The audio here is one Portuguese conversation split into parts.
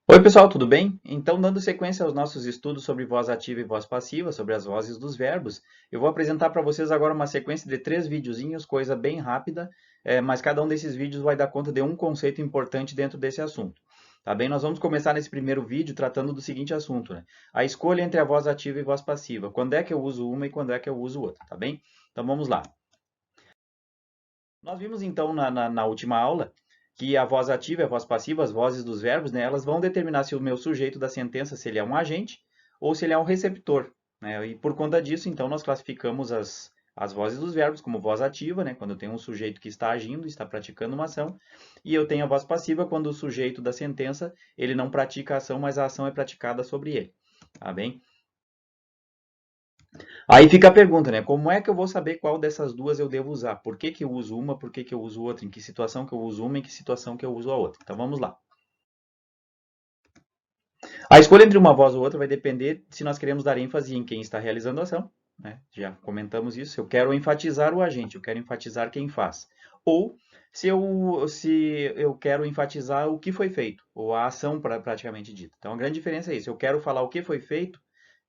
Oi, pessoal, tudo bem? Então, dando sequência aos nossos estudos sobre voz ativa e voz passiva, sobre as vozes dos verbos, eu vou apresentar para vocês agora uma sequência de 3 videozinhos, coisa bem rápida, mas cada um desses vídeos vai dar conta de um conceito importante dentro desse assunto. Tá bem? Nós vamos começar nesse primeiro vídeo tratando do seguinte assunto, né? A escolha entre a voz ativa e voz passiva. Quando é que eu uso uma e quando é que eu uso outra, tá bem? Então, vamos lá. Nós vimos então na última aula que a voz ativa e a voz passiva, as vozes dos verbos, né, elas vão determinar se o meu sujeito da sentença, se ele é um agente ou se ele é um receptor, né? E por conta disso, então, nós classificamos as vozes dos verbos como voz ativa, né, quando eu tenho um sujeito que está agindo, está praticando uma ação, e eu tenho a voz passiva quando o sujeito da sentença, ele não pratica a ação, mas a ação é praticada sobre ele, tá bem? Aí fica a pergunta, né? Como é que eu vou saber qual dessas duas eu devo usar? Por que que eu uso uma, por que que eu uso outra? Em que situação que eu uso uma, em que situação que eu uso a outra? Então vamos lá. A escolha entre uma voz ou outra vai depender se nós queremos dar ênfase em quem está realizando a ação, né? Já comentamos isso. Eu quero enfatizar o agente, eu quero enfatizar quem faz. Ou se eu quero enfatizar o que foi feito, ou a ação praticamente dita. Então a grande diferença é isso. Eu quero falar o que foi feito,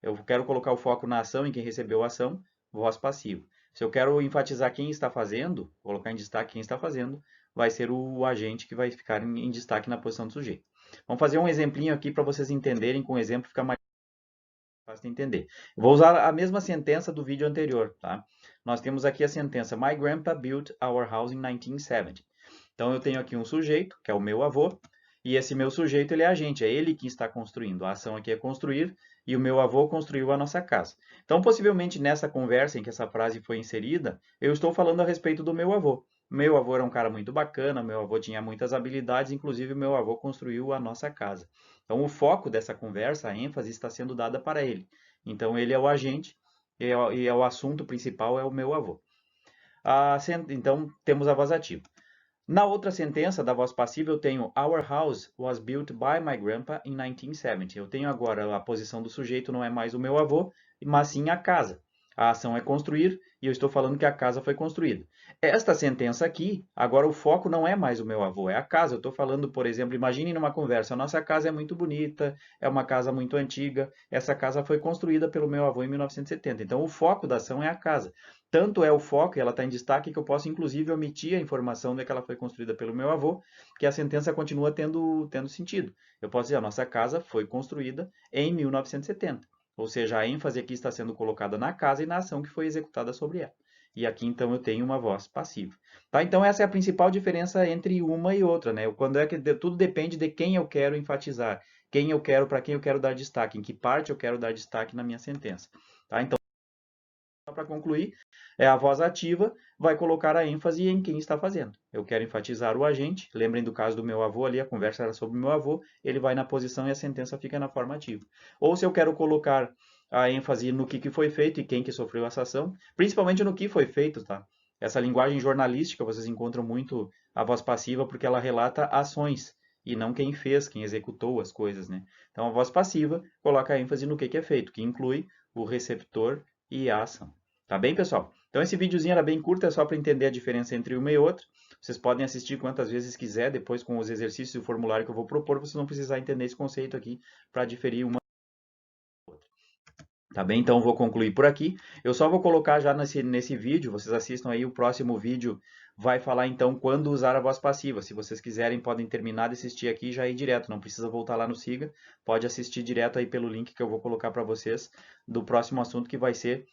eu quero colocar o foco na ação, em quem recebeu a ação, voz passiva. Se eu quero enfatizar quem está fazendo, colocar em destaque quem está fazendo, vai ser o agente que vai ficar em destaque na posição do sujeito. Vamos fazer um exemplinho aqui para vocês entenderem, com o exemplo fica mais fácil de entender. Vou usar a mesma sentença do vídeo anterior, tá? Nós temos aqui a sentença My grandpa built our house in 1970. Então eu tenho aqui um sujeito, que é o meu avô, e esse meu sujeito ele é agente, é ele que está construindo. A ação aqui é construir e o meu avô construiu a nossa casa. Então, possivelmente nessa conversa em que essa frase foi inserida, eu estou falando a respeito do meu avô. Meu avô era um cara muito bacana, meu avô tinha muitas habilidades, inclusive meu avô construiu a nossa casa. Então, o foco dessa conversa, a ênfase está sendo dada para ele. Então, ele é o agente e o assunto principal é o meu avô. Então, temos a voz ativa. Na outra sentença da voz passiva, eu tenho Our house was built by my grandpa in 1970. Eu tenho agora a posição do sujeito, não é mais o meu avô, mas sim a casa. A ação é construir e eu estou falando que a casa foi construída. Esta sentença aqui, agora o foco não é mais o meu avô, é a casa. Eu estou falando, por exemplo, imagine numa conversa, a nossa casa é muito bonita, é uma casa muito antiga, essa casa foi construída pelo meu avô em 1970. Então o foco da ação é a casa. Tanto é o foco, e ela está em destaque, que eu posso inclusive omitir a informação de que ela foi construída pelo meu avô, que a sentença continua tendo sentido. Eu posso dizer, a nossa casa foi construída em 1970. Ou seja, a ênfase aqui está sendo colocada na casa e na ação que foi executada sobre ela. E aqui então eu tenho uma voz passiva. Tá? Então essa é a principal diferença entre uma e outra, né? Quando é que tudo depende de quem eu quero enfatizar, quem eu quero, para quem eu quero dar destaque, em que parte eu quero dar destaque na minha sentença. Tá? Então, para concluir, a voz ativa vai colocar a ênfase em quem está fazendo. Eu quero enfatizar o agente. Lembrem do caso do meu avô ali, a conversa era sobre o meu avô. Ele vai na posição e a sentença fica na forma ativa. Ou se eu quero colocar a ênfase no que foi feito e quem que sofreu essa ação, principalmente no que foi feito, tá? Essa linguagem jornalística, vocês encontram muito a voz passiva porque ela relata ações e não quem fez, quem executou as coisas, né? Então a voz passiva coloca a ênfase no que é feito, que inclui o receptor e a ação. Tá bem, pessoal? Então esse videozinho era bem curto, é só para entender a diferença entre uma e outra. Vocês podem assistir quantas vezes quiser, depois com os exercícios e o formulário que eu vou propor, vocês vão precisar entender esse conceito aqui para diferir uma. Tá bem? Então vou concluir por aqui. Eu só vou colocar já nesse vídeo, vocês assistam aí, o próximo vídeo vai falar então quando usar a voz passiva. Se vocês quiserem, podem terminar de assistir aqui e já ir direto, não precisa voltar lá no Siga, pode assistir direto aí pelo link que eu vou colocar para vocês do próximo assunto que vai ser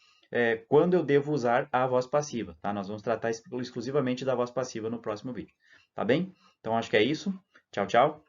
quando eu devo usar a voz passiva, tá? Nós vamos tratar exclusivamente da voz passiva no próximo vídeo, tá bem? Então acho que é isso. Tchau, tchau.